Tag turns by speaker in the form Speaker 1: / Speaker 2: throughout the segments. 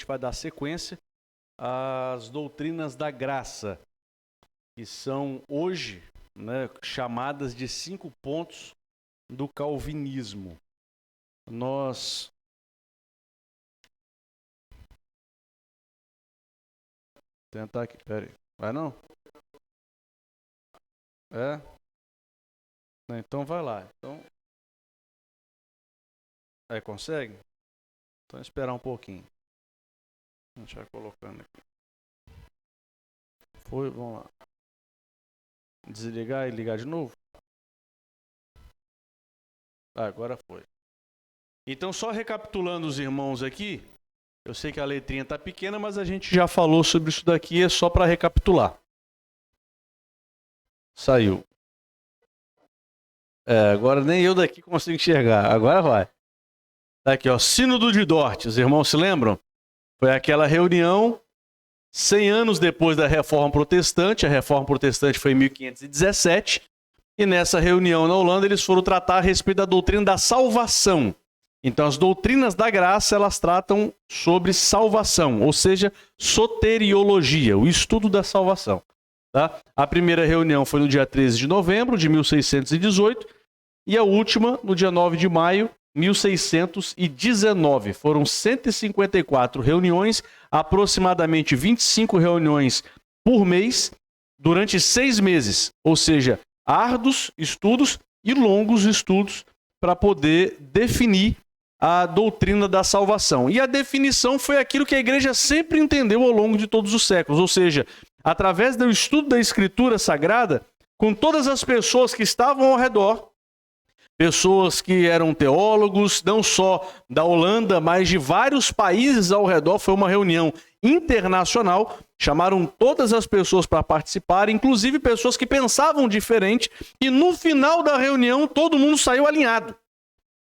Speaker 1: vai dar sequência às doutrinas da graça, que são hoje, né, chamadas de 5 pontos do calvinismo. Nós tentar aqui, peraí, vai não? É? Então vai lá. Então, aí consegue? Então esperar um pouquinho. A gente vai colocando aqui. Foi, vamos lá. Desligar e ligar de novo? Agora foi. Então, só recapitulando os irmãos aqui, eu sei que a letrinha está pequena, mas a gente já falou sobre isso daqui, é só para recapitular. Saiu. Agora nem eu daqui consigo enxergar. Agora vai. Tá aqui, ó. Sínodo de Dort. Os irmãos se lembram? Foi aquela reunião 100 anos depois da Reforma Protestante. A Reforma Protestante foi em 1517. E nessa reunião na Holanda eles foram tratar a respeito da doutrina da salvação. Então as doutrinas da graça, elas tratam sobre salvação, ou seja, soteriologia, o estudo da salvação. Tá? A primeira reunião foi no dia 13 de novembro de 1618 e a última no dia 9 de maio de 1619. Foram 154 reuniões, aproximadamente 25 reuniões por mês, durante 6 meses. Ou seja, árduos estudos e longos estudos para poder definir a doutrina da salvação. E a definição foi aquilo que a igreja sempre entendeu ao longo de todos os séculos, ou seja, através do estudo da Escritura Sagrada, com todas as pessoas que estavam ao redor, pessoas que eram teólogos, não só da Holanda, mas de vários países ao redor. Foi uma reunião internacional, chamaram todas as pessoas para participar, inclusive pessoas que pensavam diferente, e no final da reunião todo mundo saiu alinhado,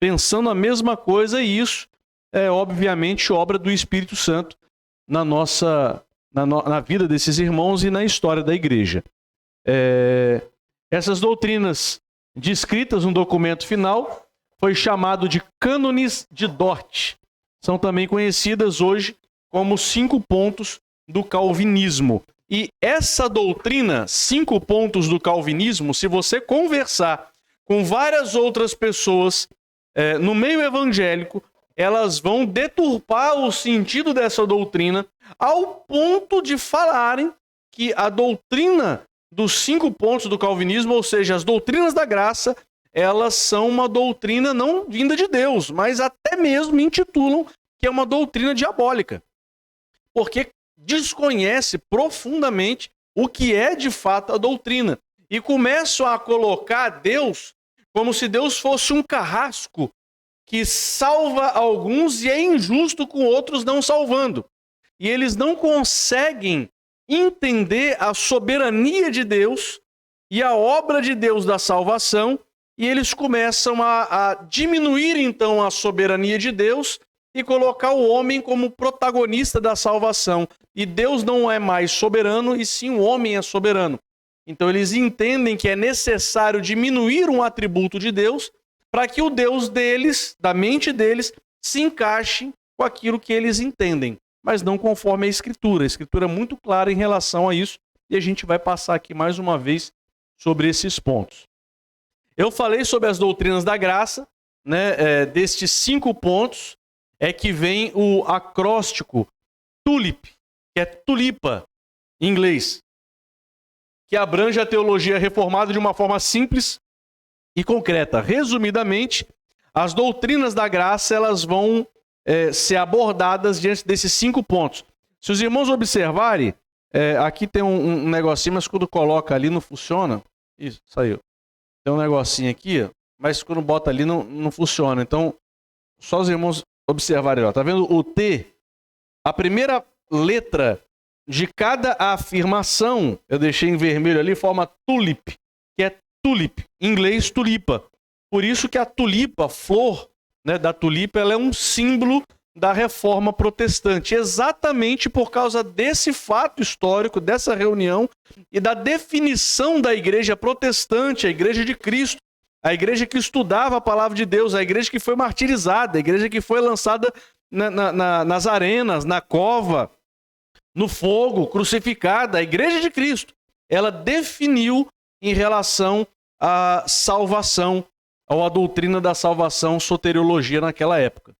Speaker 1: pensando a mesma coisa, e isso é obviamente obra do Espírito Santo na vida desses irmãos e na história da igreja. Essas doutrinas descritas no documento final foi chamado de Cânones de Dort. São também conhecidas hoje como 5 pontos do calvinismo. E essa doutrina, 5 pontos do calvinismo, se você conversar com várias outras pessoas no meio evangélico, elas vão deturpar o sentido dessa doutrina ao ponto de falarem que a doutrina dos 5 pontos do calvinismo, ou seja, as doutrinas da graça, elas são uma doutrina não vinda de Deus, mas até mesmo intitulam que é uma doutrina diabólica, porque desconhece profundamente o que é de fato a doutrina e começam a colocar Deus como se Deus fosse um carrasco que salva alguns e é injusto com outros não salvando. E eles não conseguem entender a soberania de Deus e a obra de Deus da salvação, e eles começam a diminuir então a soberania de Deus e colocar o homem como protagonista da salvação. E Deus não é mais soberano, e sim o homem é soberano. Então eles entendem que é necessário diminuir um atributo de Deus para que o Deus deles, da mente deles, se encaixe com aquilo que eles entendem, mas não conforme a Escritura. A Escritura é muito clara em relação a isso, e a gente vai passar aqui mais uma vez sobre esses pontos. Eu falei sobre as doutrinas da graça, né? Destes 5 pontos é que vem o acróstico TULIP, que é tulipa em inglês, que abrange a teologia reformada de uma forma simples e concreta. Resumidamente, as doutrinas da graça, elas vão ser abordadas diante desses 5 pontos. Se os irmãos observarem, aqui tem um negocinho, mas quando coloca ali não funciona. Isso, saiu. Tem um negocinho aqui, mas quando bota ali não funciona. Então, só os irmãos observarem. Ó. Tá vendo o T? A primeira letra de cada afirmação, eu deixei em vermelho ali, forma tulip, que é tulip, em inglês tulipa. Por isso que a tulipa, a flor, né, da tulipa, ela é um símbolo da reforma protestante, exatamente por causa desse fato histórico, dessa reunião e da definição da igreja protestante, a igreja de Cristo, a igreja que estudava a palavra de Deus, a igreja que foi martirizada, a igreja que foi lançada nas arenas, na cova, no fogo, crucificada. A Igreja de Cristo, ela definiu em relação à salvação, ou à doutrina da salvação, soteriologia naquela época.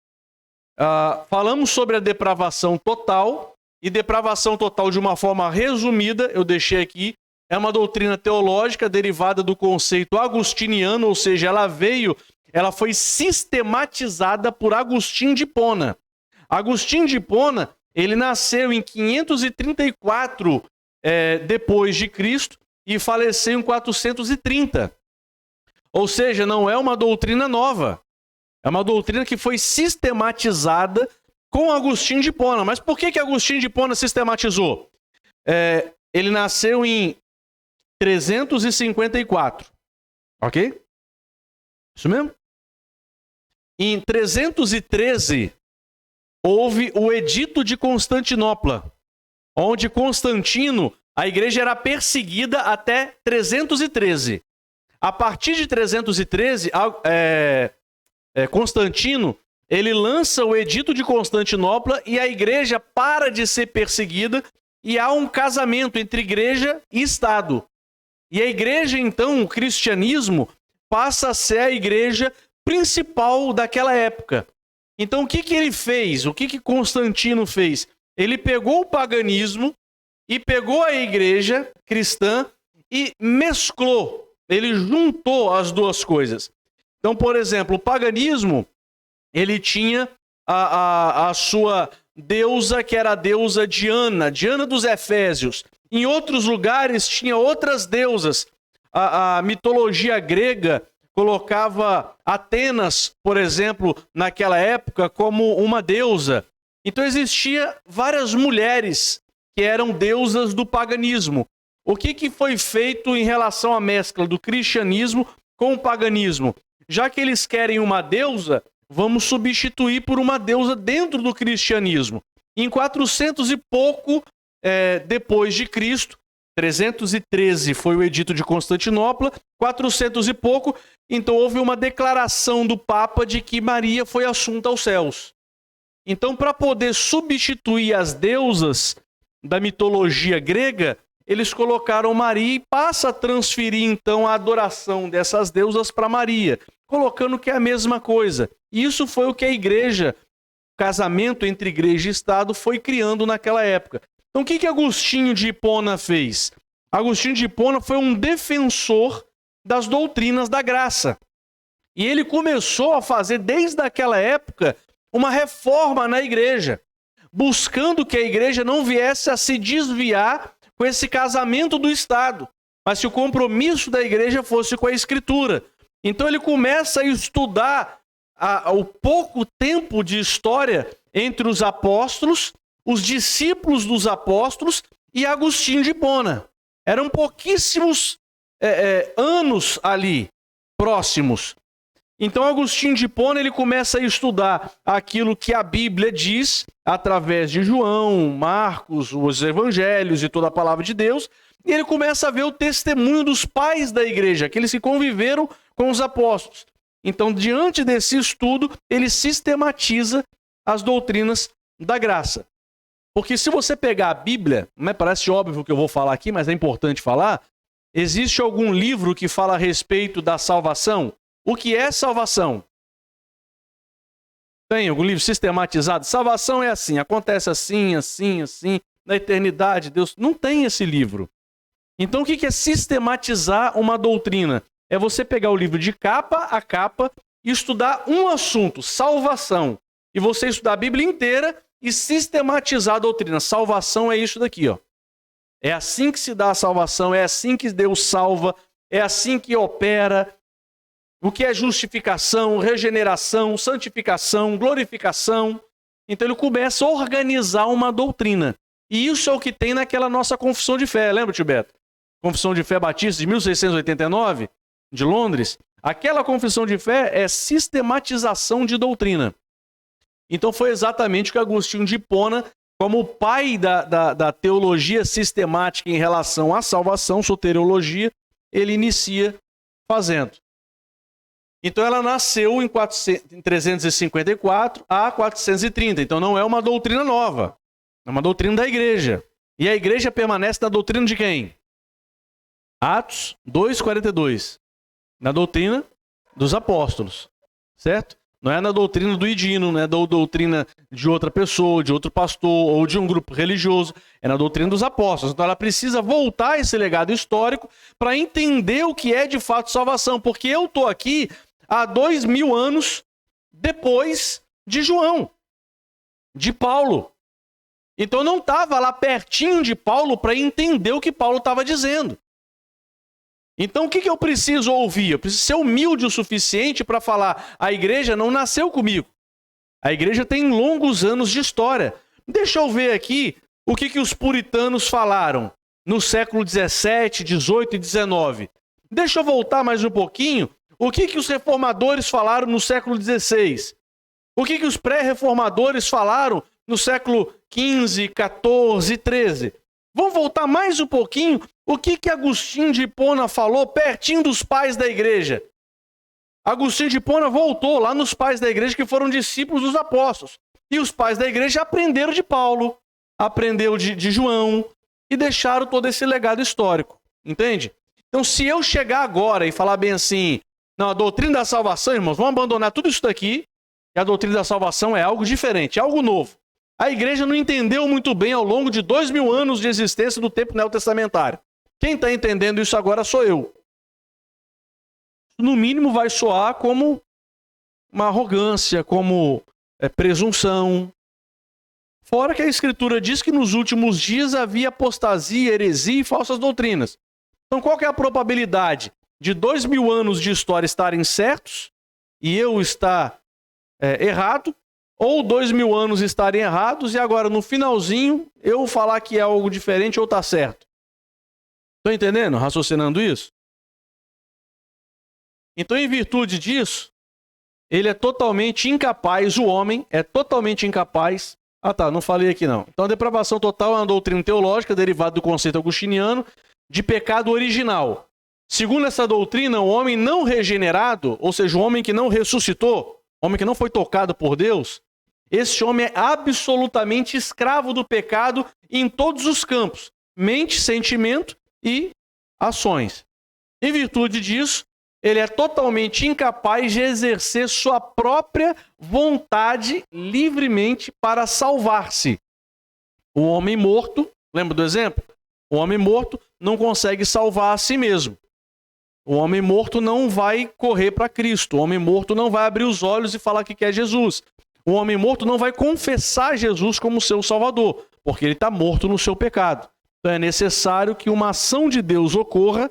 Speaker 1: Falamos sobre a depravação total, e depravação total de uma forma resumida, eu deixei aqui, é uma doutrina teológica derivada do conceito agustiniano, ou seja, ela foi sistematizada por Agostinho de Hipona. Agostinho de Hipona, ele nasceu em 534 depois de Cristo e faleceu em 430. Ou seja, não é uma doutrina nova. É uma doutrina que foi sistematizada com Agostinho de Hipona. Mas por que Agostinho de Hipona sistematizou? Ele nasceu em 354. Ok? Isso mesmo? Em 313, houve o Edito de Constantinopla, onde Constantino, a igreja era perseguida até 313. A partir de 313, Constantino, ele lança o Edito de Constantinopla e a igreja para de ser perseguida e há um casamento entre igreja e Estado. E a igreja, então, o cristianismo, passa a ser a igreja principal daquela época. Então, o que ele fez? O que Constantino fez? Ele pegou o paganismo e pegou a igreja cristã e mesclou. Ele juntou as duas coisas. Então, por exemplo, o paganismo, ele tinha a sua deusa, que era a deusa Diana dos Efésios. Em outros lugares tinha outras deusas. A mitologia grega colocava Atenas, por exemplo, naquela época, como uma deusa. Então existia várias mulheres que eram deusas do paganismo. O que foi feito em relação à mescla do cristianismo com o paganismo? Já que eles querem uma deusa, vamos substituir por uma deusa dentro do cristianismo. Em 400 e pouco depois de Cristo, 313 foi o Edito de Constantinopla, 400 e pouco, então houve uma declaração do Papa de que Maria foi assunta aos céus. Então, para poder substituir as deusas da mitologia grega, eles colocaram Maria e passa a transferir então a adoração dessas deusas para Maria, colocando que é a mesma coisa. Isso foi o que a igreja, o casamento entre igreja e Estado, foi criando naquela época. Então, o que Agostinho de Hipona fez? Agostinho de Hipona foi um defensor das doutrinas da graça. E ele começou a fazer, desde aquela época, uma reforma na igreja, buscando que a igreja não viesse a se desviar com esse casamento do Estado, mas que o compromisso da igreja fosse com a Escritura. Então ele começa a estudar o pouco tempo de história entre os apóstolos, os discípulos dos apóstolos e Agostinho de Hipona. Eram pouquíssimos anos ali, próximos. Então Agostinho de Hipona, ele começa a estudar aquilo que a Bíblia diz, através de João, Marcos, os evangelhos e toda a palavra de Deus, e ele começa a ver o testemunho dos pais da igreja, aqueles que conviveram com os apóstolos. Então, diante desse estudo, ele sistematiza as doutrinas da graça. Porque se você pegar a Bíblia, parece óbvio que eu vou falar aqui, mas é importante falar, existe algum livro que fala a respeito da salvação? O que é salvação? Tem algum livro sistematizado? Salvação é assim, acontece assim, assim, assim, na eternidade, Deus... Não tem esse livro. Então, o que é sistematizar uma doutrina? É você pegar o livro de capa a capa e estudar um assunto, salvação. E você estudar a Bíblia inteira e sistematizar a doutrina. Salvação é isso daqui, ó. É assim que se dá a salvação, é assim que Deus salva, é assim que opera. O que é justificação, regeneração, santificação, glorificação. Então ele começa a organizar uma doutrina. E isso é o que tem naquela nossa confissão de fé. Lembra, tio Beto? Confissão de Fé Batista de 1689, de Londres. Aquela confissão de fé é sistematização de doutrina. Então foi exatamente o que Agostinho de Hipona, como o pai da teologia sistemática em relação à salvação, soteriologia, ele inicia fazendo. Então ela nasceu em 354 a 430. Então não é uma doutrina nova. É uma doutrina da igreja. E a igreja permanece na doutrina de quem? Atos 2:42. Na doutrina dos apóstolos. Certo? Não é na doutrina do Idino, não é da doutrina de outra pessoa, de outro pastor ou de um grupo religioso. É na doutrina dos apóstolos. Então ela precisa voltar a esse legado histórico para entender o que é de fato salvação. Porque eu estou aqui há 2000 anos depois de João, de Paulo. Então eu não estava lá pertinho de Paulo para entender o que Paulo estava dizendo. Então o que eu preciso ouvir? Eu preciso ser humilde o suficiente para falar, a igreja não nasceu comigo. A igreja tem longos anos de história. Deixa eu ver aqui o que os puritanos falaram no século 17, 18 e 19. Deixa eu voltar mais um pouquinho. O que os reformadores falaram no século 16? O que os pré-reformadores falaram no século 15, 14 e 13? Vamos voltar mais um pouquinho. O que Agostinho de Hipona falou pertinho dos pais da igreja? Agostinho de Hipona voltou lá nos pais da igreja que foram discípulos dos apóstolos. E os pais da igreja aprenderam de Paulo, aprenderam de João e deixaram todo esse legado histórico. Entende? Então, se eu chegar agora e falar bem assim, não, a doutrina da salvação, irmãos, vamos abandonar tudo isso daqui, e a doutrina da salvação é algo diferente, é algo novo. A igreja não entendeu muito bem ao longo de 2000 anos de existência do tempo neotestamentário. Quem está entendendo isso agora sou eu. No mínimo vai soar como uma arrogância, como presunção. Fora que a Escritura diz que nos últimos dias havia apostasia, heresia e falsas doutrinas. Então qual que é a probabilidade de 2000 anos de história estarem certos e eu estar errado, ou 2000 anos estarem errados e agora no finalzinho eu falar que é algo diferente ou está certo? Estão entendendo? Raciocinando isso? Então, em virtude disso, ele é totalmente incapaz, o homem é totalmente incapaz. Ah tá, não falei aqui não. Então a depravação total é uma doutrina teológica derivada do conceito agostiniano de pecado original. Segundo essa doutrina, o homem não regenerado, ou seja, o homem que não ressuscitou, o homem que não foi tocado por Deus, esse homem é absolutamente escravo do pecado em todos os campos, mente, sentimento e ações. Em virtude disso, ele é totalmente incapaz de exercer sua própria vontade livremente para salvar-se. O homem morto, lembra do exemplo? O homem morto não consegue salvar a si mesmo. O homem morto não vai correr para Cristo. O homem morto não vai abrir os olhos e falar que quer Jesus. O homem morto não vai confessar Jesus como seu Salvador, porque ele está morto no seu pecado. Então é necessário que uma ação de Deus ocorra,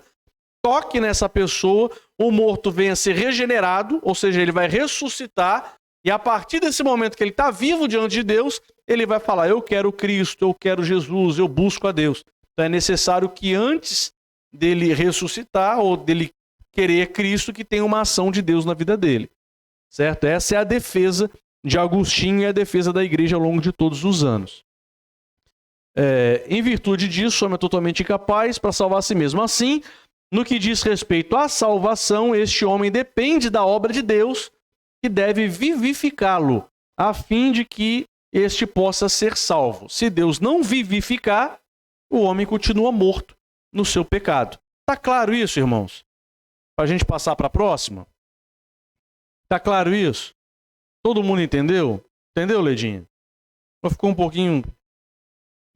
Speaker 1: toque nessa pessoa, o morto venha a ser regenerado, ou seja, ele vai ressuscitar, e a partir desse momento que ele está vivo diante de Deus, ele vai falar, eu quero Cristo, eu quero Jesus, eu busco a Deus. Então é necessário que antes dele ressuscitar, ou dele querer Cristo, que tenha uma ação de Deus na vida dele. Certo? Essa é a defesa de Agostinho e a defesa da igreja ao longo de todos os anos. Em virtude disso, o homem é totalmente incapaz para salvar a si mesmo. Assim, no que diz respeito à salvação, este homem depende da obra de Deus, que deve vivificá-lo, a fim de que este possa ser salvo. Se Deus não vivificar, o homem continua morto no seu pecado. Tá claro isso, irmãos? Para a gente passar para a próxima? Tá claro isso? Todo mundo entendeu? Entendeu, Ledinha? Ou ficou um pouquinho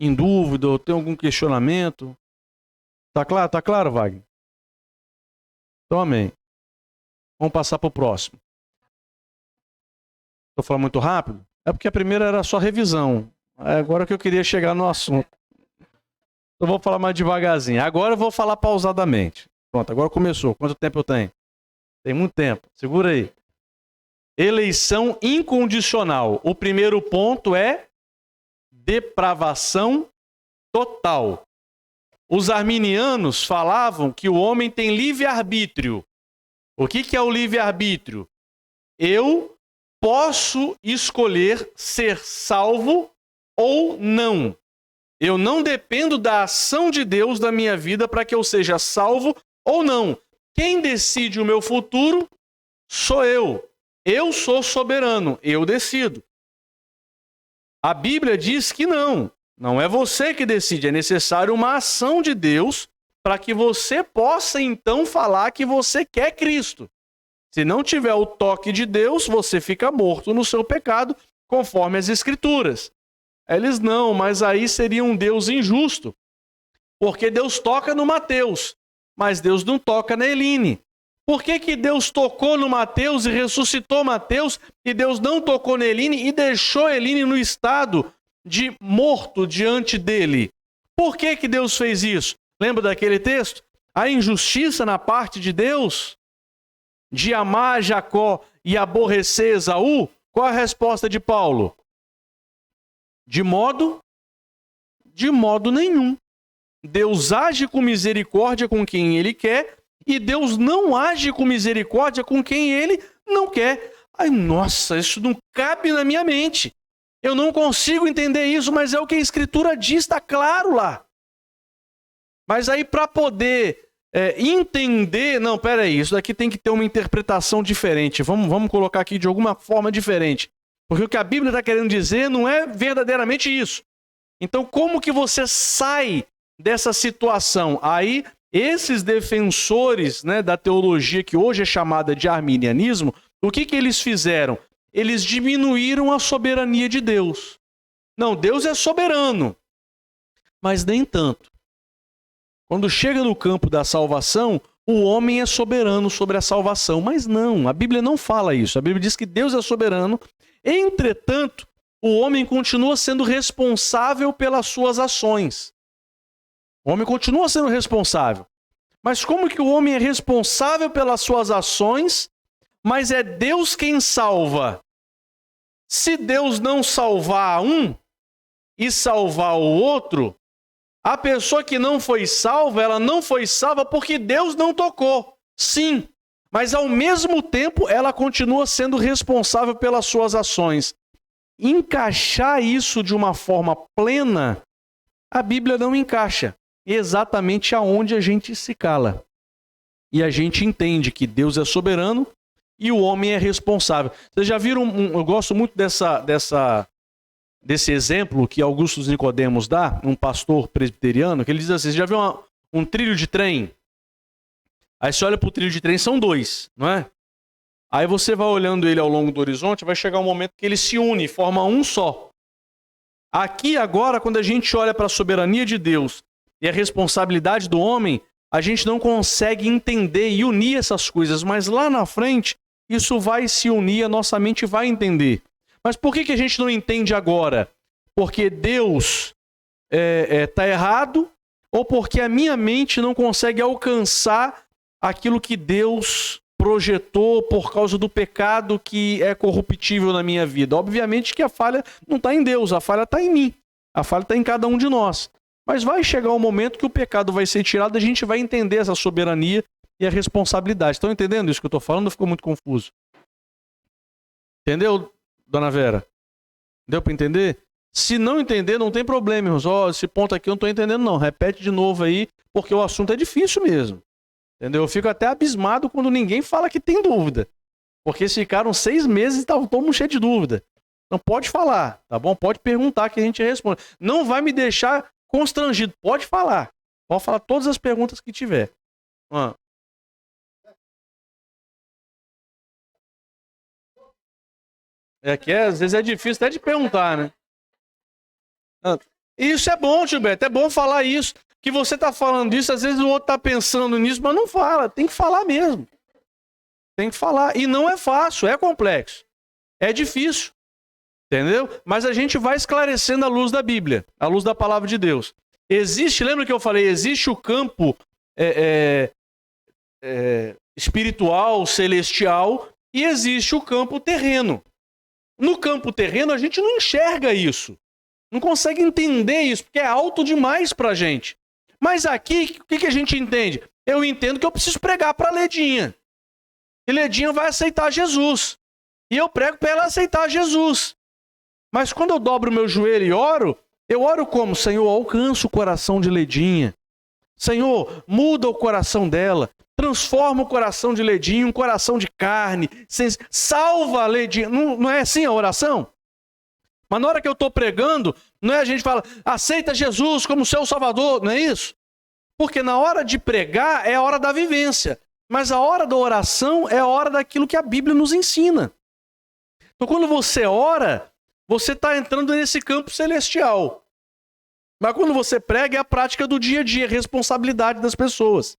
Speaker 1: em dúvida, ou tem algum questionamento? Tá claro? Tá claro, Wagner? Então, amém. Vamos passar para o próximo. Estou falando muito rápido? É porque a primeira era só revisão. Agora que eu queria chegar no assunto. Eu vou falar mais devagarzinho. Agora eu vou falar pausadamente. Pronto, agora começou. Quanto tempo eu tenho? Tem muito tempo. Segura aí. Eleição incondicional. O primeiro ponto é depravação total. Os arminianos falavam que o homem tem livre-arbítrio. O que é o livre-arbítrio? Eu posso escolher ser salvo ou não. Eu não dependo da ação de Deus na minha vida para que eu seja salvo ou não. Quem decide o meu futuro sou eu. Eu sou soberano, eu decido. A Bíblia diz que não é você que decide, é necessário uma ação de Deus para que você possa então falar que você quer Cristo. Se não tiver o toque de Deus, você fica morto no seu pecado, conforme as Escrituras. Eles não, mas aí seria um Deus injusto, porque Deus toca no Mateus, mas Deus não toca na Eline. Por que Deus tocou no Mateus e ressuscitou Mateus, e Deus não tocou na Eline e deixou a Eline no estado de morto diante dele? Por que Deus fez isso? Lembra daquele texto? A injustiça na parte de Deus de amar Jacó e aborrecer Esaú? Qual a resposta de Paulo? De modo nenhum. Deus age com misericórdia com quem ele quer, e Deus não age com misericórdia com quem ele não quer. Ai, nossa, isso não cabe na minha mente. Eu não consigo entender isso, mas é o que a Escritura diz, está claro lá. Mas aí para poder entender, não, peraí, isso daqui tem que ter uma interpretação diferente. Vamos colocar aqui de alguma forma diferente. Porque o que a Bíblia está querendo dizer não é verdadeiramente isso. Então, como que você sai dessa situação? Aí, esses defensores, né, da teologia que hoje é chamada de arminianismo, o que eles fizeram? Eles diminuíram a soberania de Deus. Não, Deus é soberano, mas nem tanto. Quando chega no campo da salvação, o homem é soberano sobre a salvação, mas não, a Bíblia não fala isso. A Bíblia diz que Deus é soberano, entretanto, o homem continua sendo responsável pelas suas ações. O homem continua sendo responsável. Mas como que o homem é responsável pelas suas ações, mas é Deus quem salva? Se Deus não salvar um e salvar o outro, a pessoa que não foi salva, ela não foi salva porque Deus não tocou. Sim, mas ao mesmo tempo ela continua sendo responsável pelas suas ações. Encaixar isso de uma forma plena, a Bíblia não encaixa. Exatamente aonde a gente se cala. E a gente entende que Deus é soberano e o homem é responsável. Vocês já viram, eu gosto muito desse exemplo que Augusto Nicodemos dá, um pastor presbiteriano, que ele diz assim, você já viu um trilho de trem? Aí você olha para o trilho de trem, são dois, não é? Aí você vai olhando ele ao longo do horizonte, vai chegar um momento que ele se une, forma um só. Aqui agora, quando a gente olha para a soberania de Deus e a responsabilidade do homem, a gente não consegue entender e unir essas coisas, mas lá na frente, isso vai se unir, a nossa mente vai entender. Mas por que a gente não entende agora? Porque Deus está errado ou porque a minha mente não consegue alcançar aquilo que Deus projetou por causa do pecado que é corruptível na minha vida? Obviamente que a falha não está em Deus, a falha está em mim. A falha está em cada um de nós. Mas vai chegar um momento que o pecado vai ser tirado, a gente vai entender essa soberania e a responsabilidade. Estão entendendo isso que eu estou falando? Ficou muito confuso. Entendeu, dona Vera? Deu para entender? Se não entender, não tem problema, irmãos. Esse ponto aqui eu não estou entendendo, não. Repete de novo aí, porque o assunto é difícil mesmo. Entendeu? Eu fico até abismado quando ninguém fala que tem dúvida. Porque eles ficaram 6 meses e estavam todo mundo cheio de dúvida. Então pode falar, tá bom? Pode perguntar que a gente responde. Não vai me deixar constrangido. Pode falar. Pode falar todas as perguntas que tiver. Que às vezes é difícil até de perguntar, né? Isso é bom, Gilberto. É bom falar isso. Que você tá falando disso, às vezes o outro tá pensando nisso, mas não fala. Tem que falar mesmo. Tem que falar. E não é fácil, é complexo. É difícil. Entendeu? Mas a gente vai esclarecendo a luz da Bíblia, a luz da palavra de Deus. Existe, lembra que eu falei, existe o campo espiritual, celestial, e existe o campo terreno. No campo terreno, a gente não enxerga isso. Não consegue entender isso, porque é alto demais pra gente. Mas aqui, o que a gente entende? Eu entendo que eu preciso pregar para Ledinha. E Ledinha vai aceitar Jesus. E eu prego para ela aceitar Jesus. Mas quando eu dobro o meu joelho e oro, eu oro como? Senhor, alcança o coração de Ledinha. Senhor, muda o coração dela, transforma o coração de Ledinho em um coração de carne, salva a Ledinho. Não é assim a oração? Mas na hora que eu estou pregando, não é a gente fala, aceita Jesus como seu Salvador, não é isso? Porque na hora de pregar é a hora da vivência, mas a hora da oração é a hora daquilo que a Bíblia nos ensina. Então quando você ora, você está entrando nesse campo celestial. Mas quando você prega, é a prática do dia a dia, responsabilidade das pessoas.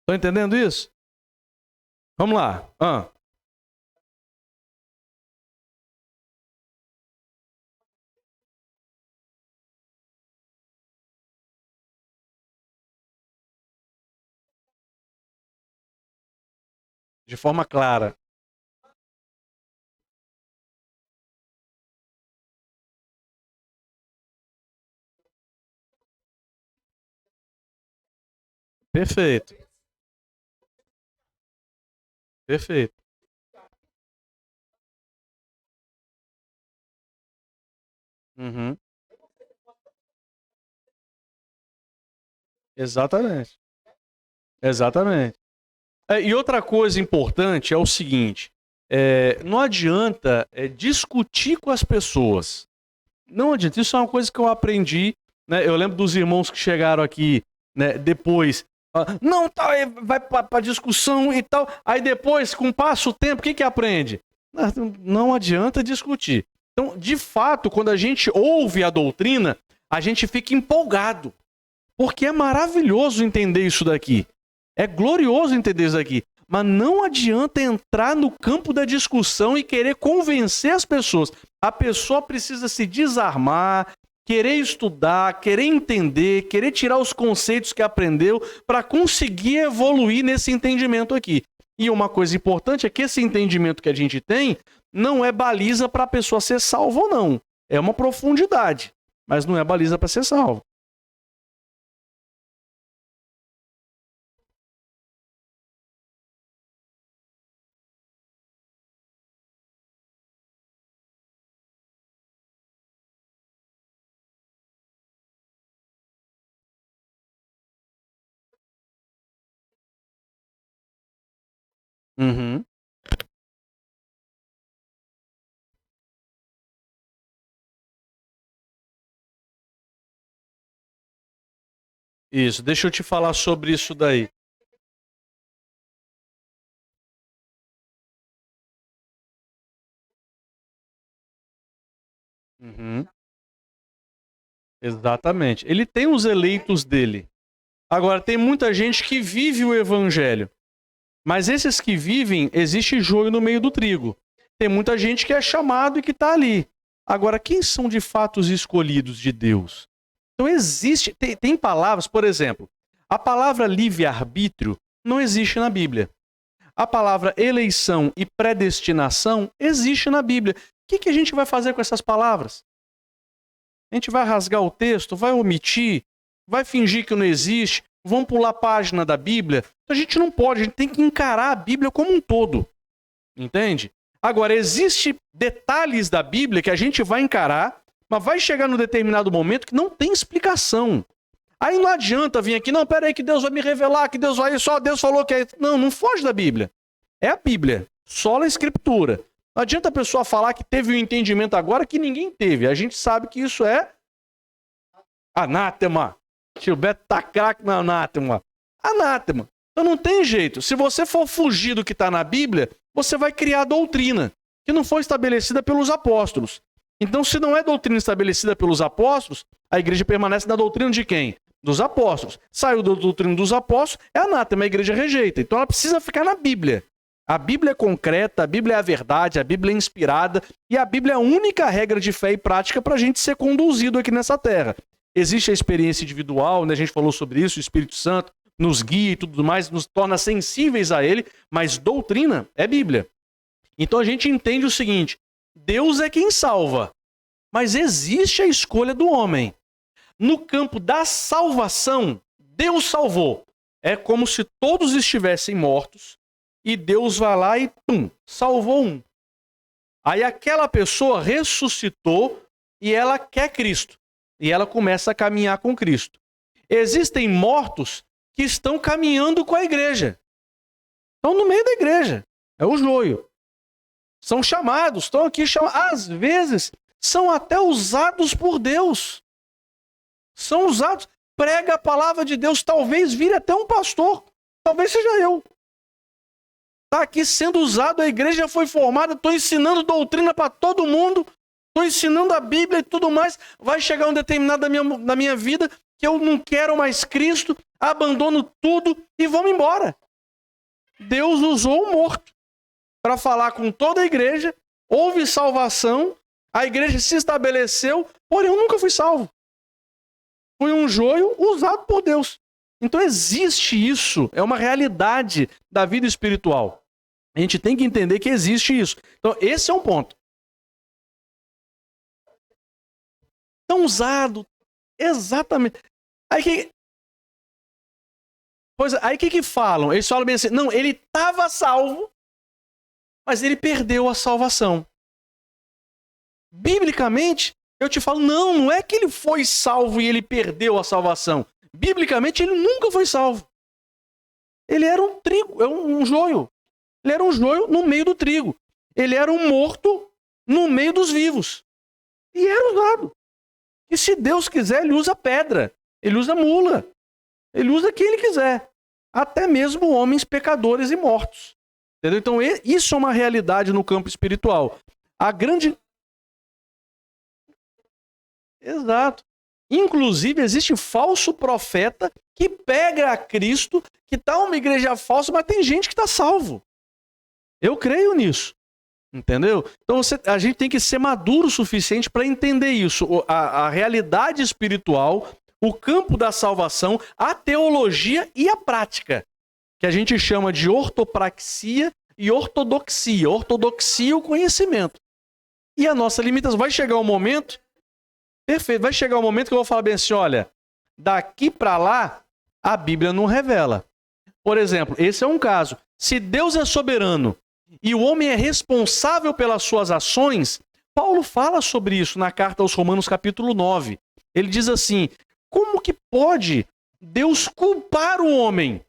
Speaker 1: Estão entendendo isso? Vamos lá. De forma clara. Perfeito. Perfeito. Uhum. Exatamente. Exatamente. E outra coisa importante é o seguinte, não adianta discutir com as pessoas. Não adianta, isso é uma coisa que eu aprendi, né? Eu lembro dos irmãos que chegaram aqui, né, depois, não, tá, vai pra discussão e tal, aí depois, com o passo do tempo, o que aprende? Não adianta discutir. Então, de fato, quando a gente ouve a doutrina, a gente fica empolgado, porque é maravilhoso entender isso daqui. É glorioso entender isso daqui. Mas não adianta entrar no campo da discussão e querer convencer as pessoas. A pessoa precisa se desarmar, querer estudar, querer entender, querer tirar os conceitos que aprendeu para conseguir evoluir nesse entendimento aqui. E uma coisa importante é que esse entendimento que a gente tem não é baliza para a pessoa ser salva ou não. É uma profundidade, mas não é baliza para ser salvo. Uhum. Isso, deixa eu te falar sobre isso daí. Uhum. Exatamente. Ele tem os eleitos dele. Agora, tem muita gente que vive o evangelho. Mas esses que vivem, existe joio no meio do trigo. Tem muita gente que é chamado e que está ali. Agora, quem são de fato os escolhidos de Deus? Então existe, tem palavras, por exemplo, a palavra livre-arbítrio não existe na Bíblia. A palavra eleição e predestinação existe na Bíblia. O que a gente vai fazer com essas palavras? A gente vai rasgar o texto, vai omitir, vai fingir que não existe, vamos pular a página da Bíblia. A gente não pode, a gente tem que encarar a Bíblia como um todo. Entende? Agora, existem detalhes da Bíblia que a gente vai encarar, mas vai chegar num determinado momento que não tem explicação. Aí não adianta vir aqui, não, peraí que Deus vai me revelar, que Deus vai, só Deus falou que é... Não foge da Bíblia. É a Bíblia, só a Escritura. Não adianta a pessoa falar que teve um entendimento agora que ninguém teve. A gente sabe que isso é anátema. Tio Beto tá craque na anátema. Anátema. Então não tem jeito. Se você for fugir do que está na Bíblia, você vai criar doutrina que não foi estabelecida pelos apóstolos. Então, se não é doutrina estabelecida pelos apóstolos, a igreja permanece na doutrina de quem? Dos apóstolos. Saiu da doutrina dos apóstolos, é anátema, a igreja rejeita. Então ela precisa ficar na Bíblia. A Bíblia é concreta, a Bíblia é a verdade, a Bíblia é inspirada e a Bíblia é a única regra de fé e prática para a gente ser conduzido aqui nessa terra. Existe a experiência individual, né? A gente falou sobre isso, o Espírito Santo nos guia e tudo mais, nos torna sensíveis a ele, mas doutrina é Bíblia. Então a gente entende o seguinte, Deus é quem salva, mas existe a escolha do homem. No campo da salvação, Deus salvou. É como se todos estivessem mortos, e Deus vai lá e, salvou um. Aí aquela pessoa ressuscitou e ela quer Cristo. E ela começa a caminhar com Cristo. Existem mortos que estão caminhando com a igreja. Estão no meio da igreja. É o joio. São chamados, estão aqui chamados. Às vezes, são até usados por Deus. São usados. Prega a palavra de Deus, talvez vire até um pastor. Talvez seja eu. Está aqui sendo usado, a igreja foi formada, estou ensinando doutrina para todo mundo, estou ensinando a Bíblia e tudo mais. Vai chegar um determinado na minha vida que eu não quero mais Cristo, abandono tudo e vamos embora. Deus usou o morto para falar com toda a igreja, houve salvação, a igreja se estabeleceu, porém eu nunca fui salvo. Fui um joio usado por Deus. Então existe isso, é uma realidade da vida espiritual. A gente tem que entender que existe isso. Então esse é um ponto. Tão usado, exatamente. Aí que falam? Eles falam bem assim, não, ele estava salvo, mas ele perdeu a salvação. Biblicamente, eu te falo, não é que ele foi salvo e ele perdeu a salvação. Biblicamente, ele nunca foi salvo. Ele era um trigo, um joio. Ele era um joio no meio do trigo. Ele era um morto no meio dos vivos. E era usado. E se Deus quiser, ele usa pedra. Ele usa mula. Ele usa quem ele quiser. Até mesmo homens pecadores e mortos. Entendeu? Então, isso é uma realidade no campo espiritual. A grande... Exato. Inclusive, existe falso profeta que pega a Cristo, que está uma igreja falsa, mas tem gente que está salvo. Eu creio nisso. Entendeu? Então, a gente tem que ser maduro o suficiente para entender isso. A realidade espiritual, o campo da salvação, a teologia e a prática, que a gente chama de ortopraxia e ortodoxia. Ortodoxia é o conhecimento. E a nossa limitação. Vai chegar um momento... Perfeito. Vai chegar um momento que eu vou falar bem assim, olha, daqui para lá, a Bíblia não revela. Por exemplo, esse é um caso. Se Deus é soberano e o homem é responsável pelas suas ações, Paulo fala sobre isso na carta aos Romanos capítulo 9. Ele diz assim, como que pode Deus culpar o homem?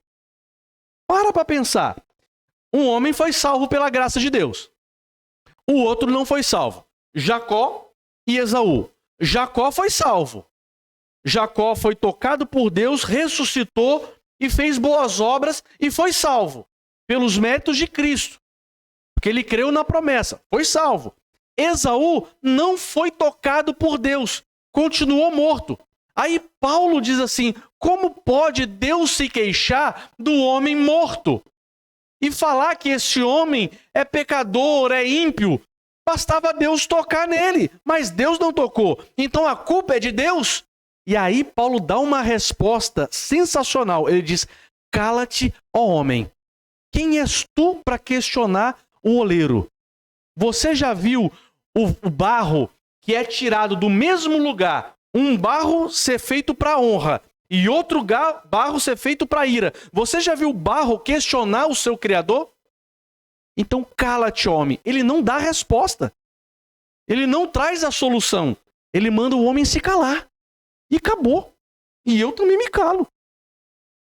Speaker 1: Para pensar. Um homem foi salvo pela graça de Deus. O outro não foi salvo. Jacó e Esaú. Jacó foi salvo. Jacó foi tocado por Deus, ressuscitou e fez boas obras e foi salvo pelos méritos de Cristo. Porque ele creu na promessa, foi salvo. Esaú não foi tocado por Deus, continuou morto. Aí Paulo diz assim, como pode Deus se queixar do homem morto? E falar que esse homem é pecador, é ímpio? Bastava Deus tocar nele, mas Deus não tocou. Então a culpa é de Deus? E aí Paulo dá uma resposta sensacional. Ele diz, cala-te, ó homem. Quem és tu para questionar o oleiro? Você já viu o barro que é tirado do mesmo lugar, um barro ser feito para honra e outro barro ser feito para ira? Você já viu o barro questionar o seu Criador? Então cala-te, homem. Ele não dá a resposta. Ele não traz a solução. Ele manda o homem se calar. E acabou. E eu também me calo.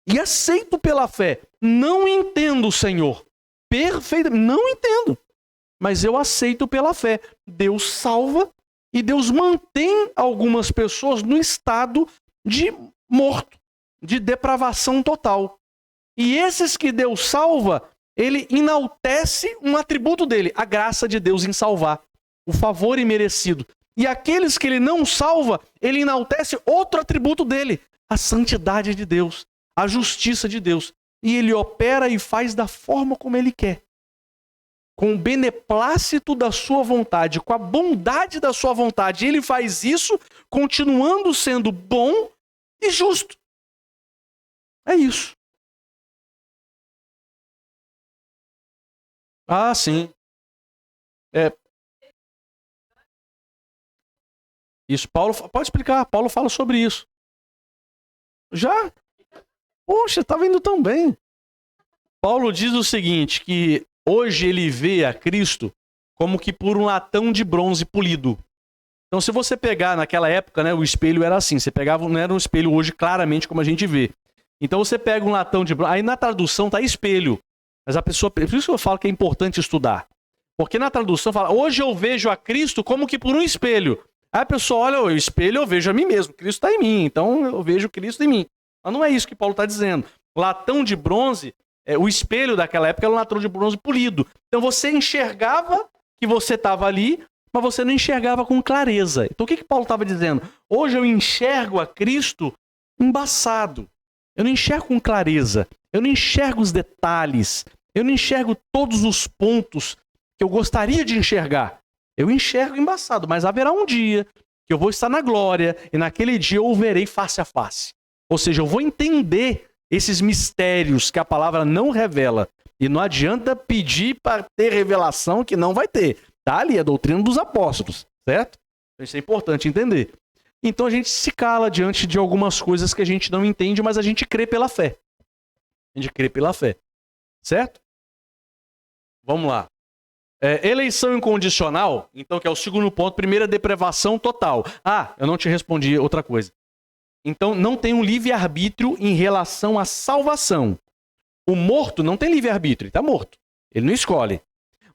Speaker 1: E aceito pela fé. Não entendo, Senhor. Perfeito. Não entendo. Mas eu aceito pela fé. Deus salva e Deus mantém algumas pessoas no estado de morto, de depravação total. E esses que Deus salva, ele enaltece um atributo dele, a graça de Deus em salvar, o favor imerecido. E aqueles que ele não salva, ele enaltece outro atributo dele, a santidade de Deus, a justiça de Deus. E ele opera e faz da forma como ele quer. Com o beneplácito da sua vontade, com a bondade da sua vontade. Ele faz isso continuando sendo bom e justo. É isso. Ah, sim. Isso, Paulo, pode explicar, Paulo fala sobre isso. Já? Poxa, estava indo tão bem. Paulo diz o seguinte, que hoje ele vê a Cristo como que por um latão de bronze polido. Então, se você pegar naquela época, né, o espelho era assim, você pegava, não era um espelho hoje claramente como a gente vê. Então você pega um latão de bronze, aí na tradução tá espelho. Mas a pessoa, por isso que eu falo que é importante estudar. Porque na tradução fala, hoje eu vejo a Cristo como que por um espelho. Aí a pessoa olha, o espelho eu vejo a mim mesmo, Cristo está em mim, então eu vejo Cristo em mim. Mas não é isso que Paulo está dizendo. Latão de bronze, o espelho daquela época era um latão de bronze polido. Então você enxergava que você estava ali, mas você não enxergava com clareza. Então o que Paulo estava dizendo? Hoje eu enxergo a Cristo embaçado. Eu não enxergo com clareza. Eu não enxergo os detalhes. Eu não enxergo todos os pontos que eu gostaria de enxergar. Eu enxergo embaçado, mas haverá um dia que eu vou estar na glória e naquele dia eu o verei face a face. Ou seja, eu vou entender esses mistérios que a palavra não revela. E não adianta pedir para ter revelação que não vai ter. Tá ali a doutrina dos apóstolos, certo? Isso é importante entender. Então a gente se cala diante de algumas coisas que a gente não entende, mas a gente crê pela fé. A gente crê pela fé. Certo? Vamos lá. Eleição incondicional, então, que é o segundo ponto. Primeira, depravação total. Ah, eu não te respondi outra coisa. Então, não tem um livre-arbítrio em relação à salvação. O morto não tem livre-arbítrio, ele está morto. Ele não escolhe.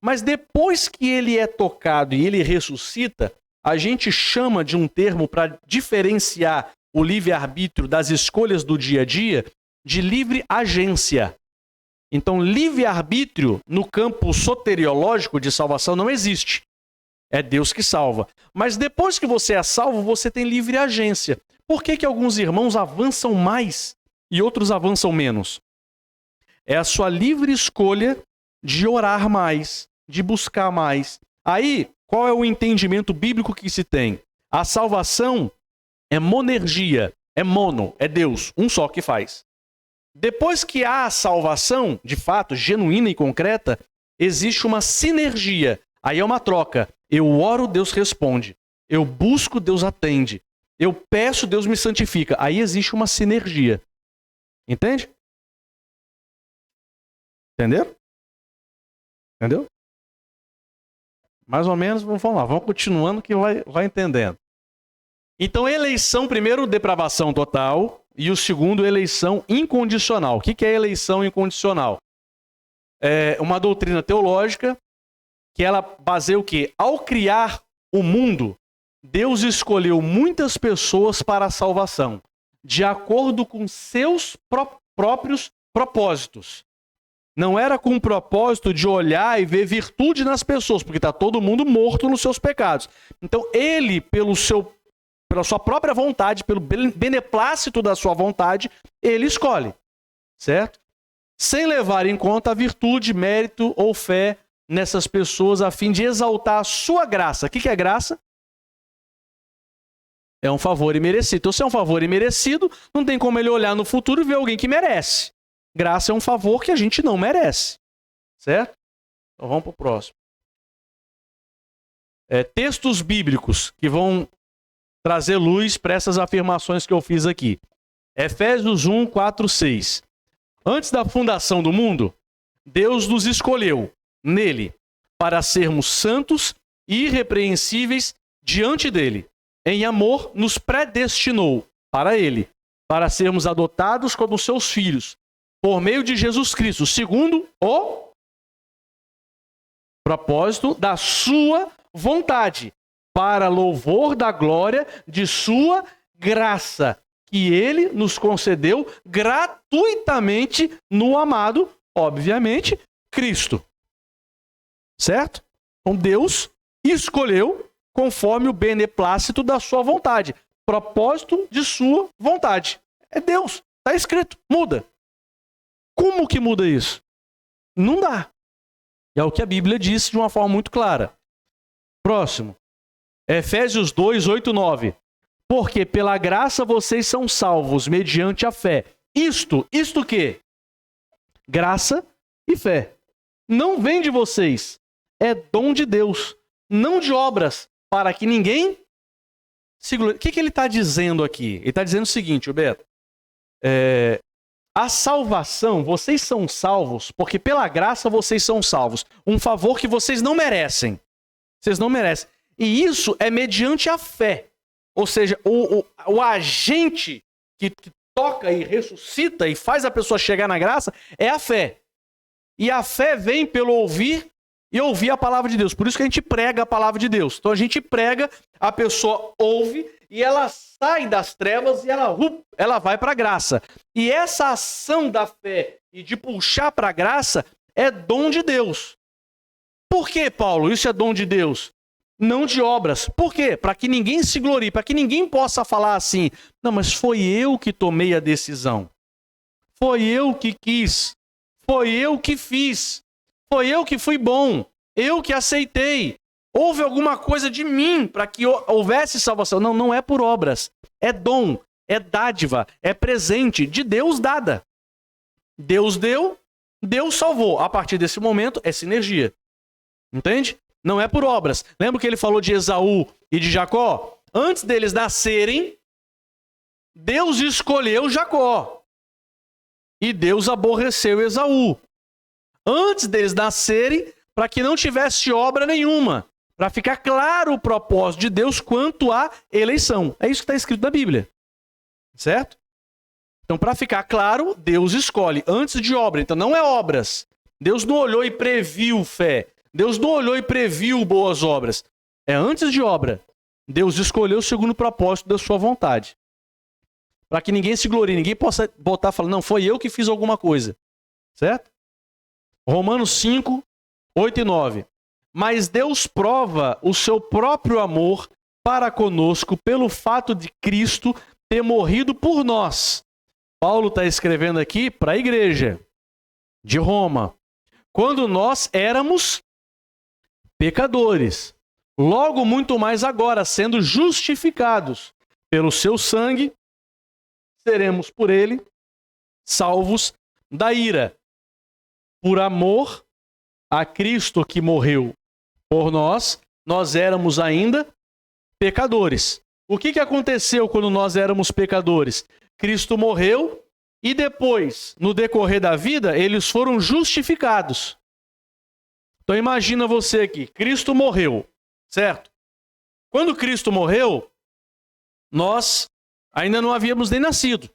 Speaker 1: Mas depois que ele é tocado e ele ressuscita, a gente chama de um termo para diferenciar o livre-arbítrio das escolhas do dia a dia de livre agência. Então, livre-arbítrio no campo soteriológico de salvação não existe. É Deus que salva. Mas depois que você é salvo, você tem livre agência. Por que alguns irmãos avançam mais e outros avançam menos? É a sua livre escolha de orar mais, de buscar mais. Aí, qual é o entendimento bíblico que se tem? A salvação é monergia, é mono, é Deus, um só que faz. Depois que há a salvação, de fato, genuína e concreta, existe uma sinergia. Aí é uma troca. Eu oro, Deus responde. Eu busco, Deus atende. Eu peço, Deus me santifica. Aí existe uma sinergia. Entende? Entendeu? Entendeu? Mais ou menos, vamos lá. Vamos continuando que vai entendendo. Então, eleição, primeiro, depravação total. E o segundo, eleição incondicional. O que é eleição incondicional? É uma doutrina teológica que ela baseia o quê? Ao criar o mundo, Deus escolheu muitas pessoas para a salvação, de acordo com seus próprios propósitos. Não era com o propósito de olhar e ver virtude nas pessoas, porque está todo mundo morto nos seus pecados. Então, ele, pela sua própria vontade, pelo beneplácito da sua vontade, ele escolhe, certo? Sem levar em conta a virtude, mérito ou fé nessas pessoas, a fim de exaltar a sua graça. O que é graça? É um favor imerecido. Então, se é um favor imerecido, não tem como ele olhar no futuro e ver alguém que merece. Graça é um favor que a gente não merece, certo? Então, vamos para o próximo. Textos bíblicos que vão trazer luz para essas afirmações que eu fiz aqui. Efésios 1, 4, 6. Antes da fundação do mundo, Deus nos escolheu nele para sermos santos e irrepreensíveis diante dele. Em amor, nos predestinou para ele, para sermos adotados como seus filhos, por meio de Jesus Cristo, segundo o propósito da sua vontade, para louvor da glória de sua graça, que ele nos concedeu gratuitamente no amado, obviamente, Cristo. Certo? Então Deus escolheu conforme o beneplácito da sua vontade. Propósito de sua vontade. É Deus. Está escrito. Muda. Como que muda isso? Não dá. É o que a Bíblia diz de uma forma muito clara. Próximo. Efésios 2, 8, 9. Porque pela graça vocês são salvos mediante a fé. Isto o quê? Graça e fé. Não vem de vocês. É dom de Deus. Não de obras, para que ninguém se glorie. O que ele está dizendo aqui? Ele está dizendo o seguinte, Beto. A salvação, vocês são salvos, porque pela graça vocês são salvos. Um favor que vocês não merecem. Vocês não merecem. E isso é mediante a fé. Ou seja, o agente que toca e ressuscita e faz a pessoa chegar na graça é a fé. E a fé vem pelo ouvir e ouvir a palavra de Deus. Por isso que a gente prega a palavra de Deus. Então a gente prega, a pessoa ouve e ela sai das trevas e ela vai para a graça. E essa ação da fé e de puxar para a graça é dom de Deus. Por que, Paulo? Isso é dom de Deus? Não de obras. Por quê? Para que ninguém se glorie, para que ninguém possa falar assim, não, mas foi eu que tomei a decisão. Foi eu que quis. Foi eu que fiz. Foi eu que fui bom. Eu que aceitei. Houve alguma coisa de mim para que houvesse salvação. Não, não é por obras. É dom, é dádiva, é presente de Deus dada. Deus deu, Deus salvou. A partir desse momento, é sinergia. Entende? Não é por obras. Lembra que ele falou de Esaú e de Jacó? Antes deles nascerem, Deus escolheu Jacó. E Deus aborreceu Esaú. Antes deles nascerem, para que não tivesse obra nenhuma. Para ficar claro o propósito de Deus quanto à eleição. É isso que está escrito na Bíblia. Certo? Então, para ficar claro, Deus escolhe antes de obra. Então, não é obras. Deus não olhou e previu fé. Deus não olhou e previu boas obras. É antes de obra. Deus escolheu segundo o propósito da sua vontade. Para que ninguém se glorie, ninguém possa botar e falar, não, foi eu que fiz alguma coisa. Certo? Romanos 5, 8 e 9. Mas Deus prova o seu próprio amor para conosco pelo fato de Cristo ter morrido por nós. Paulo está escrevendo aqui para a igreja de Roma. Quando nós éramos pecadores. Logo, muito mais agora, sendo justificados pelo seu sangue, seremos por ele salvos da ira. Por amor a Cristo que morreu por nós, nós éramos ainda pecadores. O que aconteceu quando nós éramos pecadores? Cristo morreu e depois, no decorrer da vida, eles foram justificados. Então imagina você aqui, Cristo morreu, certo? Quando Cristo morreu, nós ainda não havíamos nem nascido.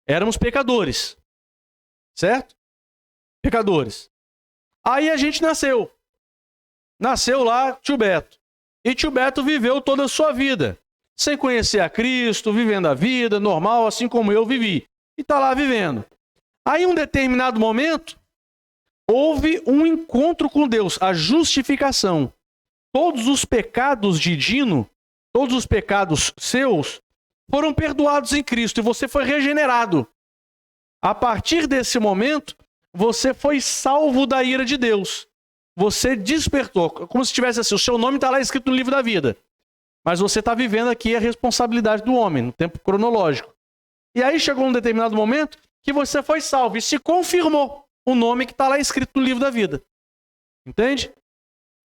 Speaker 1: Éramos pecadores, certo? Pecadores. Aí a gente nasceu. Nasceu lá tio Beto. E tio Beto viveu toda a sua vida, sem conhecer a Cristo, vivendo a vida normal, assim como eu vivi. E está lá vivendo. Aí em um determinado momento, houve um encontro com Deus, a justificação. Todos os pecados de Dino, todos os pecados seus, foram perdoados em Cristo e você foi regenerado. A partir desse momento, você foi salvo da ira de Deus. Você despertou, como se tivesse assim, o seu nome está lá escrito no livro da vida. Mas você está vivendo aqui a responsabilidade do homem, no tempo cronológico. E aí chegou um determinado momento que você foi salvo e se confirmou o nome que está lá escrito no livro da vida. Entende?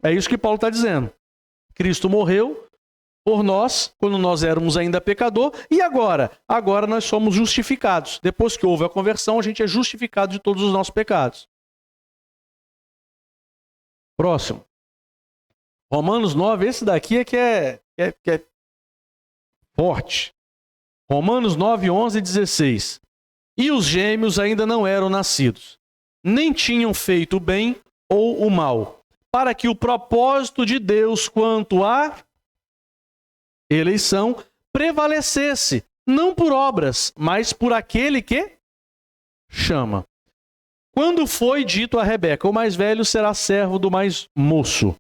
Speaker 1: É isso que Paulo está dizendo. Cristo morreu por nós, quando nós éramos ainda pecador, e agora? Agora nós somos justificados. Depois que houve a conversão, a gente é justificado de todos os nossos pecados. Próximo. Romanos 9, esse daqui é que é forte. Romanos 9, 11 e 16. E os gêmeos ainda não eram nascidos, nem tinham feito o bem ou o mal, para que o propósito de Deus quanto à eleição prevalecesse, não por obras, mas por aquele que chama. Quando foi dito a Rebeca, o mais velho será servo do mais moço,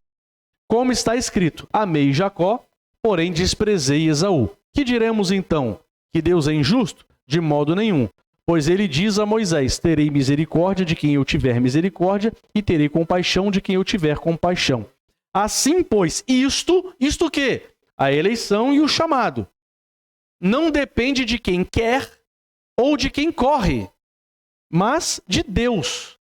Speaker 1: como está escrito, amei Jacó, porém desprezei Esaú. Que diremos então? Que Deus é injusto? De modo nenhum. Pois ele diz a Moisés, terei misericórdia de quem eu tiver misericórdia e terei compaixão de quem eu tiver compaixão. Assim, pois, isto o quê? A eleição e o chamado. Não depende de quem quer ou de quem corre, mas de Deus,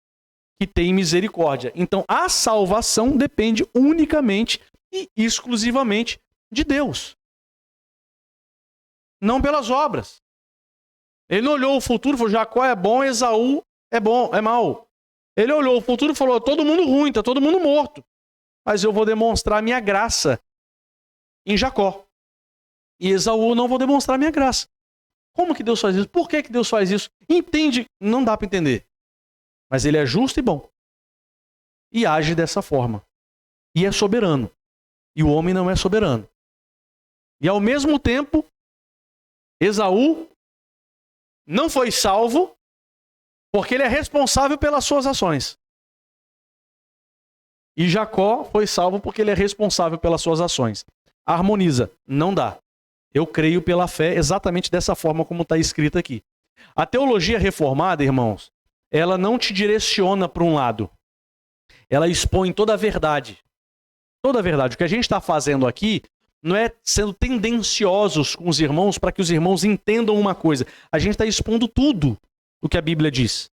Speaker 1: que tem misericórdia. Então, a salvação depende unicamente e exclusivamente de Deus. Não pelas obras. Ele não olhou o futuro e falou, Jacó é bom, Esaú é bom, é mau. Ele olhou o futuro e falou, todo mundo ruim, está todo mundo morto. Mas eu vou demonstrar minha graça em Jacó. E Esaú não vou demonstrar minha graça. Como que Deus faz isso? Por que que Deus faz isso? Entende? Não dá para entender. Mas ele é justo e bom. E age dessa forma. E é soberano. E o homem não é soberano. E ao mesmo tempo, Esaú não foi salvo porque ele é responsável pelas suas ações. E Jacó foi salvo porque ele é responsável pelas suas ações. Harmoniza. Não dá. Eu creio pela fé exatamente dessa forma como está escrito aqui. A teologia reformada, irmãos, ela não te direciona para um lado. Ela expõe toda a verdade. Toda a verdade. O que a gente está fazendo aqui não é sendo tendenciosos com os irmãos para que os irmãos entendam uma coisa. A gente está expondo tudo o que a Bíblia diz.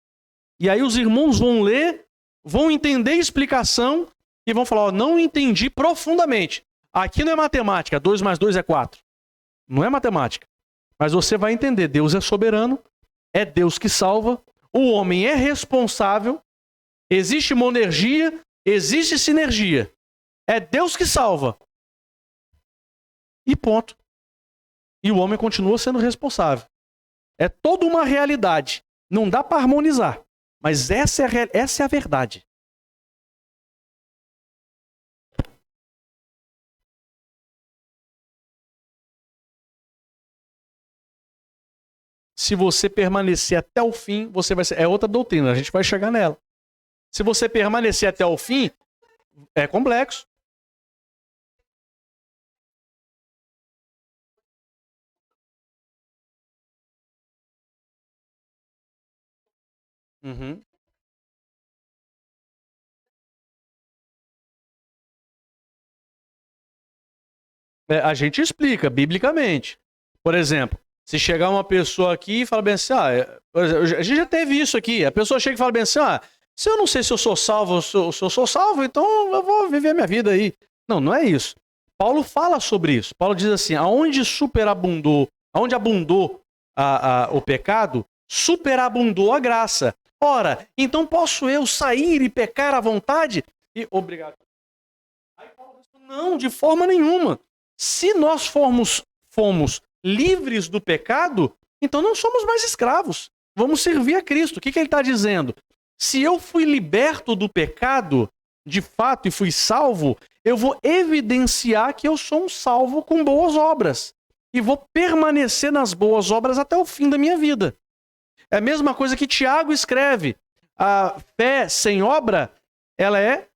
Speaker 1: E aí os irmãos vão ler, vão entender a explicação e vão falar, ó, não entendi profundamente. Aqui não é matemática, 2 mais 2 é 4. Não é matemática. Mas você vai entender, Deus é soberano, é Deus que salva, o homem é responsável, existe monergia, existe sinergia. É Deus que salva. E ponto. E o homem continua sendo responsável. É toda uma realidade. Não dá para harmonizar. Mas essa é a verdade. Se você permanecer até o fim, você vai ser... É outra doutrina, a gente vai chegar nela. Se você permanecer até o fim, é complexo. Uhum. A gente explica biblicamente. Por exemplo, se chegar uma pessoa aqui e falar bem assim, a gente já teve isso aqui, a pessoa chega e fala bem assim, se eu não sei se eu sou salvo, se eu sou salvo, então eu vou viver a minha vida aí. Não, não é isso. Paulo fala sobre isso. Paulo diz assim, aonde abundou o pecado, superabundou a graça. Ora, então posso eu sair e pecar à vontade? E obrigado. Aí Paulo diz, não, de forma nenhuma. Se nós fomos livres do pecado, então não somos mais escravos. Vamos servir a Cristo. O que ele está dizendo? Se eu fui liberto do pecado, de fato, e fui salvo, eu vou evidenciar que eu sou um salvo com boas obras. E vou permanecer nas boas obras até o fim da minha vida. É a mesma coisa que Tiago escreve. A fé sem obra, ela é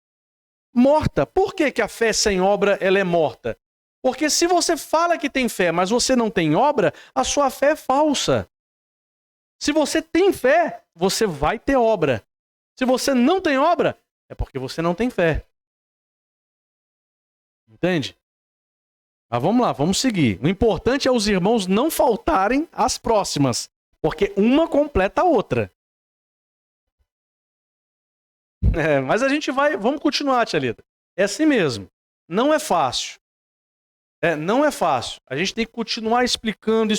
Speaker 1: morta. Por que que a fé sem obra ela é morta? Porque se você fala que tem fé, mas você não tem obra, a sua fé é falsa. Se você tem fé, você vai ter obra. Se você não tem obra, é porque você não tem fé. Entende? Mas vamos lá, vamos seguir. O importante é os irmãos não faltarem às próximas, porque uma completa a outra. Mas a gente vamos continuar, tia Lida. É assim mesmo. Não é fácil. Não é fácil. A gente tem que continuar explicando.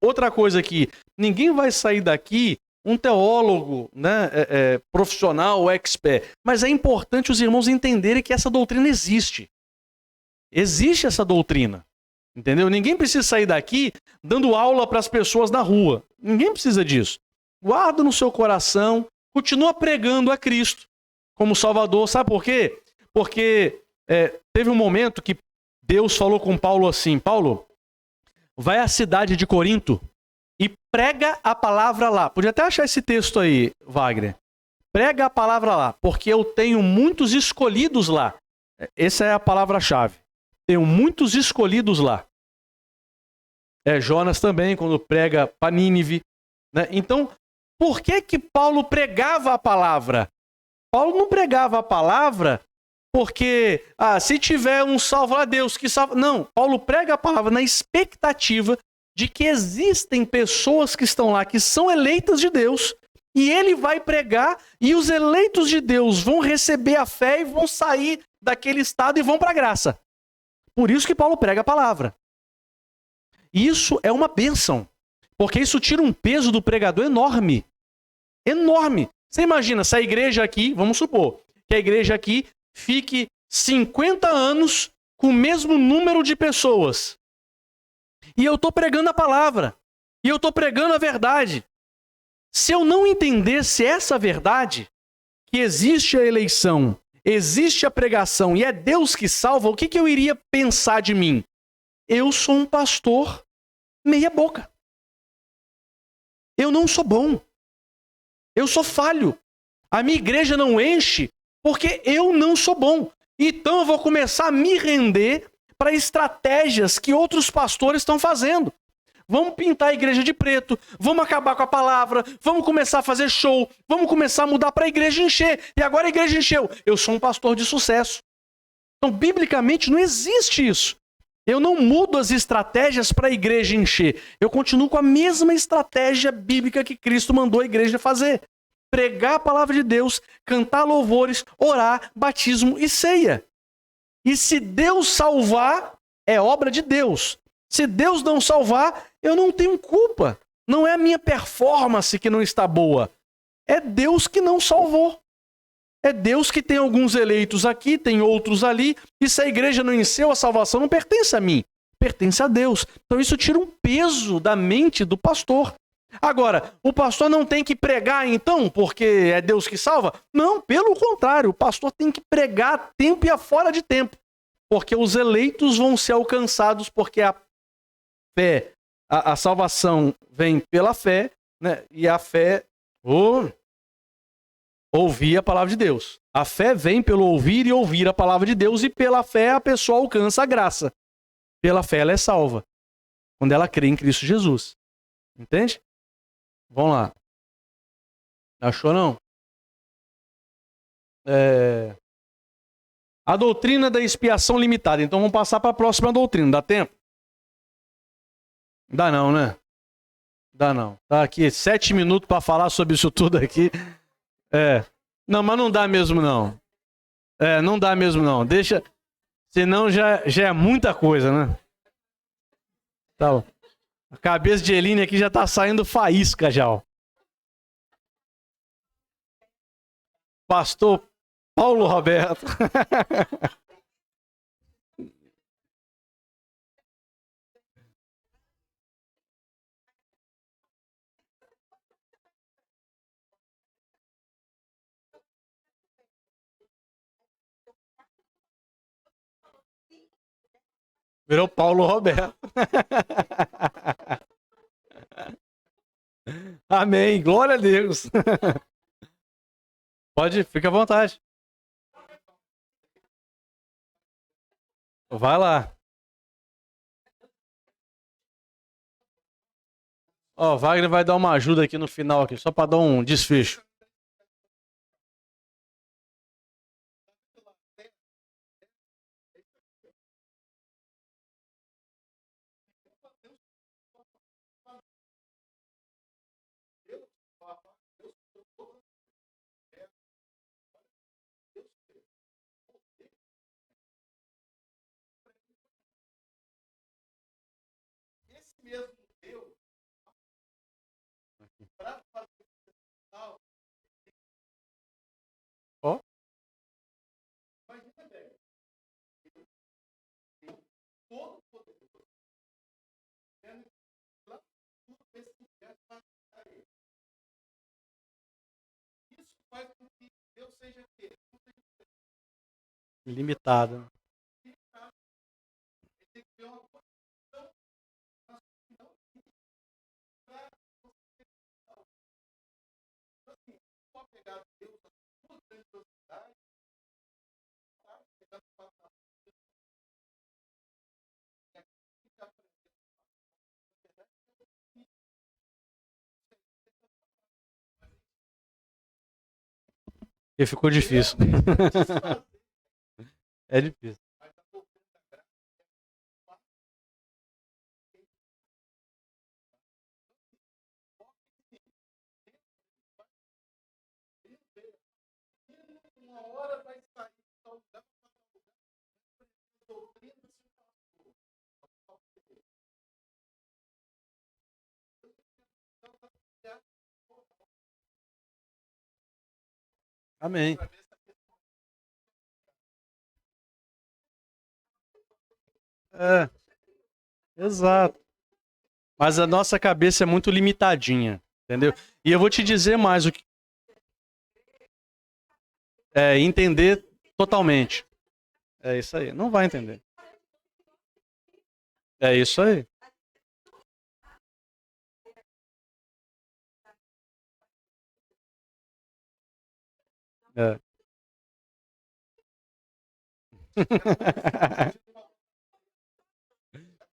Speaker 1: Outra coisa aqui, ninguém vai sair daqui um teólogo, né, profissional, expert. Mas é importante os irmãos entenderem que essa doutrina existe. Existe essa doutrina. Entendeu? Ninguém precisa sair daqui dando aula para as pessoas na rua. Ninguém precisa disso. Guarda no seu coração, continua pregando a Cristo como Salvador. Sabe por quê? Porque teve um momento que Deus falou com Paulo assim, Paulo, vai à cidade de Corinto e prega a palavra lá. Podia até achar esse texto aí, Wagner. Prega a palavra lá, porque eu tenho muitos escolhidos lá. Essa é a palavra-chave. Tenho muitos escolhidos lá. Jonas também, quando prega para Nínive. Né? Então, por que que Paulo pregava a palavra? Paulo não pregava a palavra porque, se tiver um salvo lá, Deus que salva. Não, Paulo prega a palavra na expectativa de que existem pessoas que estão lá, que são eleitas de Deus, e ele vai pregar, e os eleitos de Deus vão receber a fé e vão sair daquele estado e vão para a graça. Por isso que Paulo prega a palavra. Isso é uma bênção, porque isso tira um peso do pregador enorme. Enorme. Você imagina, se a igreja aqui, vamos supor, que a igreja aqui fique 50 anos com o mesmo número de pessoas. E eu estou pregando a palavra. E eu estou pregando a verdade. Se eu não entendesse essa verdade, que existe a eleição, existe a pregação e é Deus que salva, o que eu iria pensar de mim? Eu sou um pastor meia boca. Eu não sou bom. Eu sou falho. A minha igreja não enche porque eu não sou bom. Então eu vou começar a me render para estratégias que outros pastores estão fazendo. Vamos pintar a igreja de preto, vamos acabar com a palavra, vamos começar a fazer show, vamos começar a mudar para a igreja encher. E agora a igreja encheu. Eu sou um pastor de sucesso. Então, biblicamente, não existe isso. Eu não mudo as estratégias para a igreja encher. Eu continuo com a mesma estratégia bíblica que Cristo mandou a igreja fazer. Pregar a palavra de Deus, cantar louvores, orar, batismo e ceia. E se Deus salvar, é obra de Deus. Se Deus não salvar, eu não tenho culpa. Não é a minha performance que não está boa. É Deus que não salvou. É Deus que tem alguns eleitos aqui, tem outros ali. E se a igreja não encheu, a salvação não pertence a mim. Pertence a Deus. Então isso tira um peso da mente do pastor. Agora, o pastor não tem que pregar então, porque é Deus que salva? Não, pelo contrário. O pastor tem que pregar a tempo e a fora de tempo. Porque os eleitos vão ser alcançados, porque a fé, a salvação vem pela fé, né? E a fé, ouvir a palavra de Deus. A fé vem pelo ouvir e ouvir a palavra de Deus, e pela fé a pessoa alcança a graça. Pela fé ela é salva, quando ela crê em Cristo Jesus. Entende? Vamos lá. Achou não? A doutrina da expiação limitada. Então vamos passar para a próxima doutrina. Dá tempo? Dá não, né? Dá não. Tá aqui 7 minutos para falar sobre isso tudo aqui. Não, mas não dá mesmo não. Não dá mesmo não. Deixa, senão já é muita coisa, né? Tá bom. A cabeça de Eline aqui já tá saindo faísca já, ó. Pastor Paulo Roberto. Virou Paulo Roberto. Amém. Glória a Deus. Pode, fica à vontade. Vai lá. Ó, Wagner vai dar uma ajuda aqui no final, aqui, só para dar um desfecho. Ó. Limitado. E ficou difícil. É difícil. Amém. Exato. Mas a nossa cabeça é muito limitadinha, entendeu? E eu vou te dizer mais o que é entender totalmente. É isso aí. Não vai entender. É isso aí. É.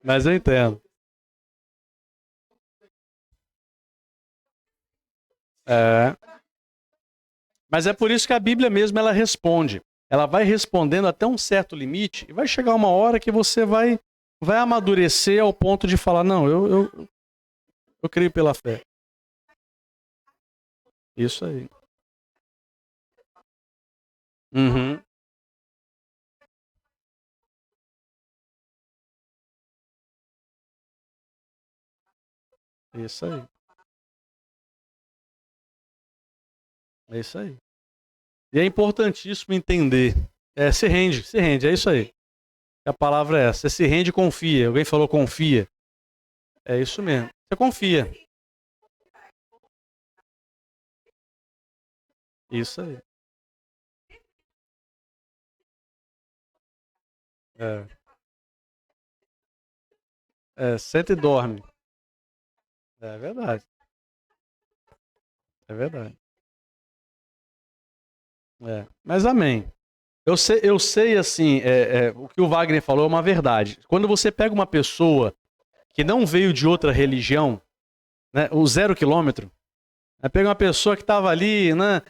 Speaker 1: Mas eu entendo. É. Mas é por isso que a Bíblia mesmo ela responde. Ela vai respondendo até um certo limite e vai chegar uma hora que você vai amadurecer ao ponto de falar, não, eu creio pela fé. Isso aí. Uhum. Isso aí. É isso aí. E é importantíssimo entender. Se rende, é isso aí. A palavra é essa. Você se rende e confia. Alguém falou confia. É isso mesmo. Você confia. Isso aí. É. Senta e dorme. É verdade. É verdade. Mas amém. Eu sei assim, o que o Wagner falou é uma verdade. Quando você pega uma pessoa que não veio de outra religião, né, o 0 quilômetro, pega uma pessoa que estava ali, né,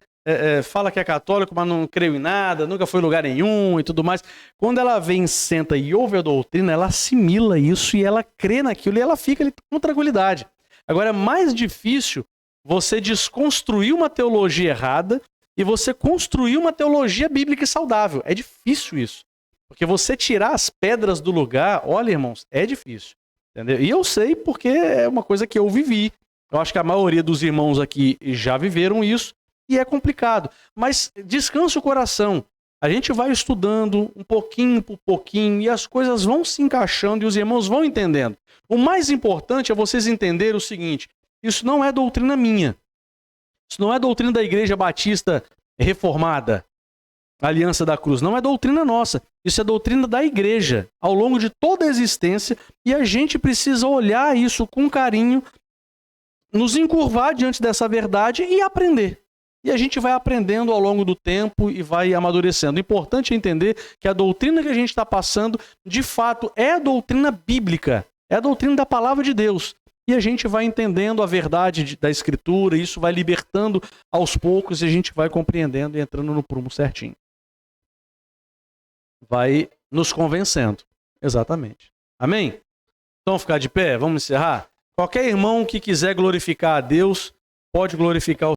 Speaker 1: fala que é católico, mas não creu em nada, nunca foi em lugar nenhum e tudo mais. Quando ela vem, senta e ouve a doutrina, ela assimila isso e ela crê naquilo e ela fica ali com tranquilidade. Agora, é mais difícil você desconstruir uma teologia errada e você construir uma teologia bíblica e saudável. É difícil isso. Porque você tirar as pedras do lugar, olha, irmãos, é difícil. Entendeu? E eu sei porque é uma coisa que eu vivi. Eu acho que a maioria dos irmãos aqui já viveram isso e é complicado. Mas descansa o coração. A gente vai estudando um pouquinho por pouquinho e as coisas vão se encaixando e os irmãos vão entendendo. O mais importante é vocês entenderem o seguinte: isso não é doutrina minha. Isso não é doutrina da Igreja Batista Reformada, Aliança da Cruz. Não é doutrina nossa. Isso é doutrina da Igreja ao longo de toda a existência e a gente precisa olhar isso com carinho, nos encurvar diante dessa verdade e aprender. E a gente vai aprendendo ao longo do tempo e vai amadurecendo. O importante é entender que a doutrina que a gente está passando, de fato, é a doutrina bíblica. É a doutrina da palavra de Deus. E a gente vai entendendo a verdade da Escritura, e isso vai libertando aos poucos e a gente vai compreendendo e entrando no prumo certinho. Vai nos convencendo. Exatamente. Amém? Então, vamos ficar de pé? Vamos encerrar? Qualquer irmão que quiser glorificar a Deus, pode glorificar o